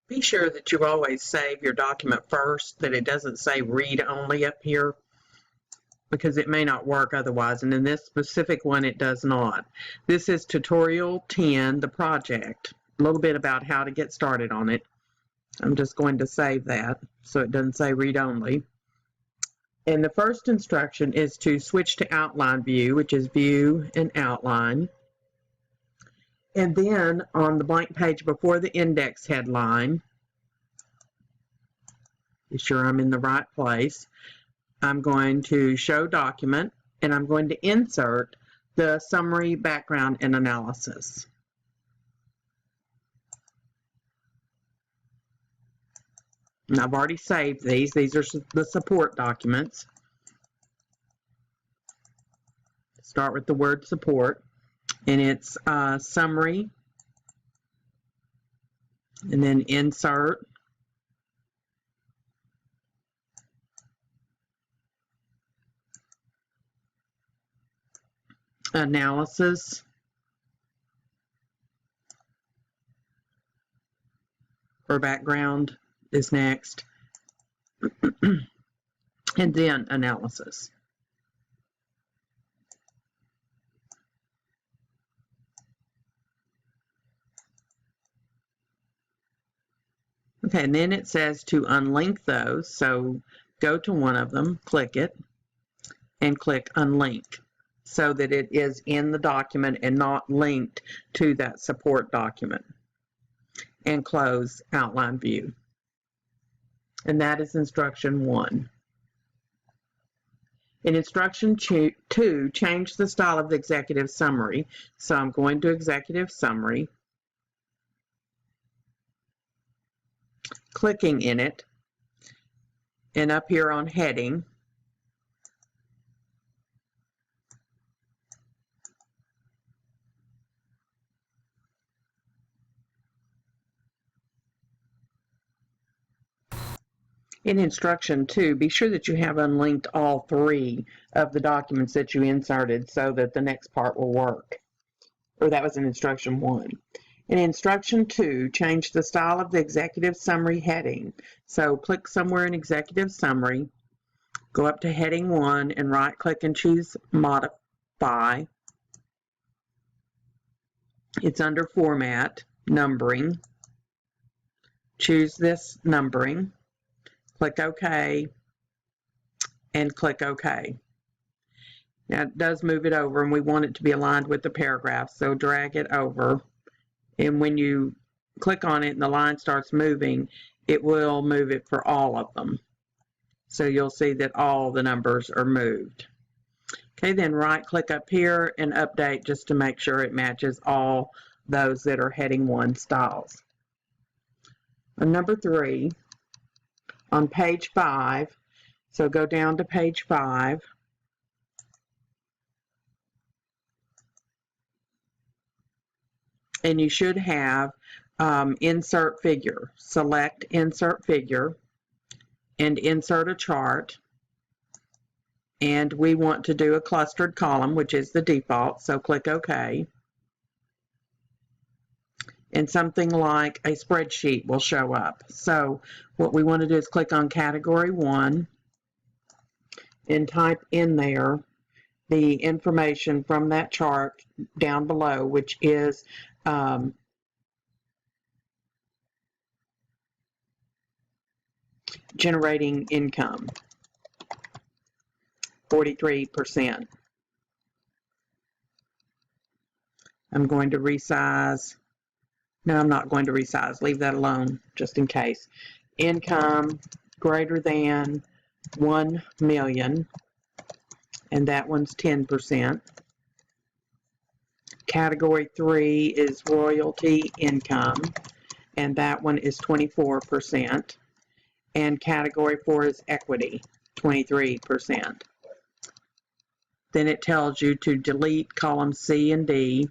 Be sure that you always save your document first, that it doesn't say read only up here, because it may not work otherwise, and in this specific one it does not. This is tutorial 10, the project, a little bit about how to get started on it. I'm just going to save that so it doesn't say read only. And the first instruction is to switch to outline view, which is view and outline. And then on the blank page before the index headline, be sure I'm in the right place, I'm going to show document, and I'm going to insert the summary, background, and analysis. And I've already saved these. These are the support documents. Start with the word support, and it's summary, and then insert, analysis, or background is next, and then analysis. Okay, and then it says to unlink those, so go to one of them, click it, and click unlink, so that it is in the document and not linked to that support document, and close outline view. And that is instruction 1. In instruction 2, change the style of the executive summary. So I'm going to executive summary, clicking in it, and up here on heading, in instruction 2, be sure that you have unlinked all 3 of the documents that you inserted so that the next part will work. Or that was in instruction 1. In instruction 2, change the style of the executive summary heading. So click somewhere in executive summary, go up to heading 1 and right click and choose modify. It's under format, numbering. Choose this numbering. Click OK, and click OK. Now it does move it over, and we want it to be aligned with the paragraph, so drag it over. And when you click on it and the line starts moving, it will move it for all of them. So you'll see that all the numbers are moved. Okay, then right click up here and update just to make sure it matches all those that are heading 1 styles. On number 3, on page 5, so go down to page 5. And you should have insert figure. Select insert figure and insert a chart. And we want to do a clustered column, which is the default, so click OK. And something like a spreadsheet will show up. So what we want to do is click on category 1 and type in there the information from that chart down below, which is generating income, 43%. I'm going to resize. No, I'm not going to resize. Leave that alone just in case. Income greater than 1 million, and that one's 10%. Category 3 is royalty income, and that one is 24%. And category 4 is equity, 23%. Then it tells you to delete columns C and D.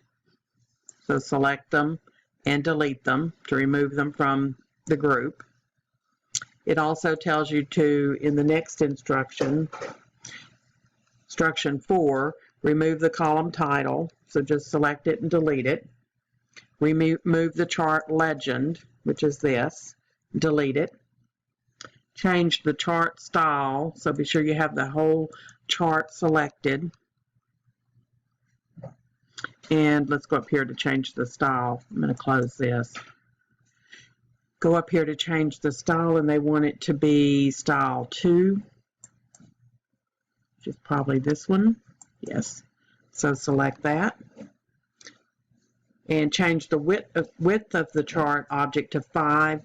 So select them and delete them to remove them from the group. It also tells you to, in the next instruction, instruction 4, remove the column title. So just select it and delete it. Remove the chart legend, which is this. delete it. Change the chart style, so be sure you have the whole chart selected. And let's go up here to change the style. I'm going to close this. Go up here to change the style, and they want it to be style 2, which is probably this one. Yes. So select that. And change the width of the chart object to 5,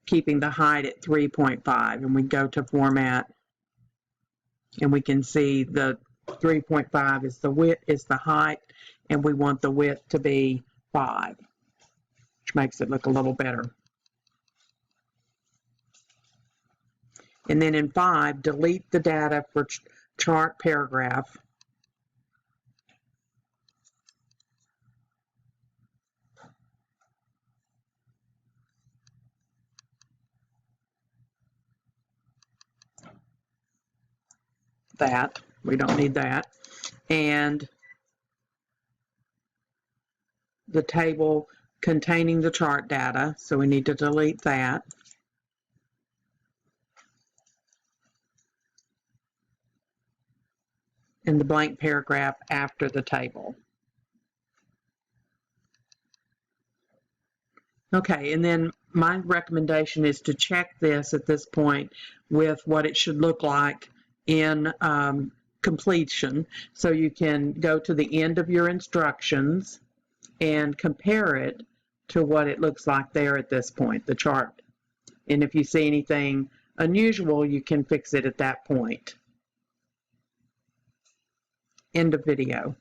keeping the height at 3.5. And we go to Format, and we can see the 3.5 is the width, is the height, and we want the width to be 5, which makes it look a little better. And then in 5, delete the data for chart paragraph. That, we don't need that. And the table containing the chart data, so we need to delete that. And the blank paragraph after the table. Okay, and then my recommendation is to check this at this point with what it should look like in completion. So you can go to the end of your instructions and compare it to what it looks like there at this point, the chart. And if you see anything unusual, you can fix it at that point. End of video.